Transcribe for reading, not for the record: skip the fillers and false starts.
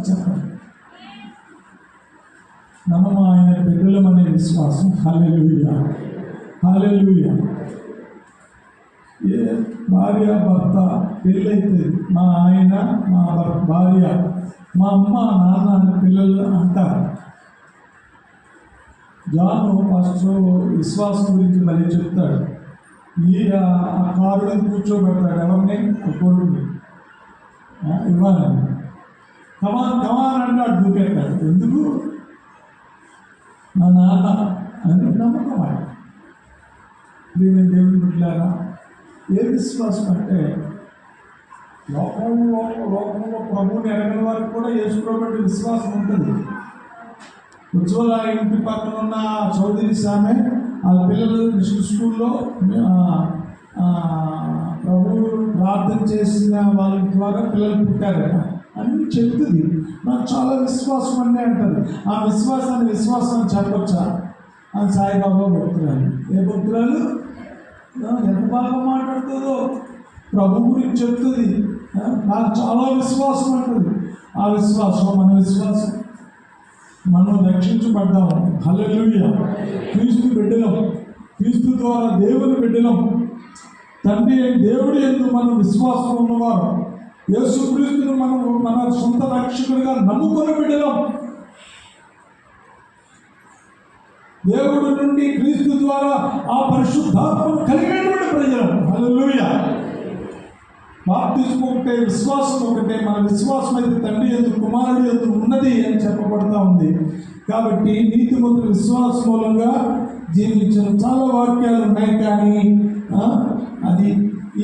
చెప్పండి. మనము ఆయన బిడ్డలమనే విశ్వాసం. హల్లెలూయా, హల్లెలూయా. ఏ భార్య భర్త పెళ్ళైతే మా ఆయన మా భార్య మా అమ్మ నాన్న అని పిల్లలు అంటారు. జాను ఫస్ట్ విశ్వాసం గురించి మళ్ళీ చెప్తాడు. ఆ కారుని కూర్చోబెడతాడు. ఎవరిని? కొడుకుని ఇవ్వాలి. కమాన్ అంటాడు, దూకెట్టాడు. ఎందుకు? నా నాన్న అని నమ్మకం. ఆయన దీని దేవుని బిడ్డలారా, ఏ విశ్వాసం అంటే లోకంలో ప్రభువుని ఎరగని వారికి కూడా యేసుప్రభువుకి విశ్వాసం ఉంటుంది. ఉజ్వల ఇంటి పక్కన ఉన్న చౌదరి సామె వాళ్ళ పిల్లలు స్కూల్లో ప్రభువు ప్రార్థన చేసిన వాళ్ళ ద్వారా పిల్లలు పుట్టారట అని చెప్తుంది. నాకు చాలా విశ్వాసం అన్నీ అంటారు. ఆ విశ్వాసం చెప్పొచ్చా? అని సాయిబాబా భక్తురాలు. ఏ భక్తురాలు? ఎంత బాగా మాట్లాడుతుందో, ప్రభు గురించి చెప్తుంది. నాకు చాలా విశ్వాసం అంటుంది. ఆ విశ్వాసం మన విశ్వాసం. మనం రక్షించబడ్డాము. హల్లెలూయా. క్రీస్తు బిడ్డలం, క్రీస్తు ద్వారా దేవుని బిడ్డలం. తండ్రి దేవుడి యందు మనం విశ్వాసం ఉన్నవారు. యేసుక్రీస్తును మనం మన సొంత రక్షకుడిగా నమ్ముకుని బిడ్డలం. దేవుడి నుండి క్రీస్తు ద్వారా ఆ పరిశుద్ధాత్మను కలిగినటువంటి ప్రజలం. హల్లెలూయా. బాప్తిస్మం ఒకటే, విశ్వాసం ఒకటే. మన విశ్వాసం అయితే తండ్రి యందు కుమారుడి యందు ఉన్నది అని చెప్పబడతా ఉంది. కాబట్టి నీతిమంతుల విశ్వాసం మూలంగా జీవించిన చాలా వాక్యాలు ఉన్నాయి. కానీ అది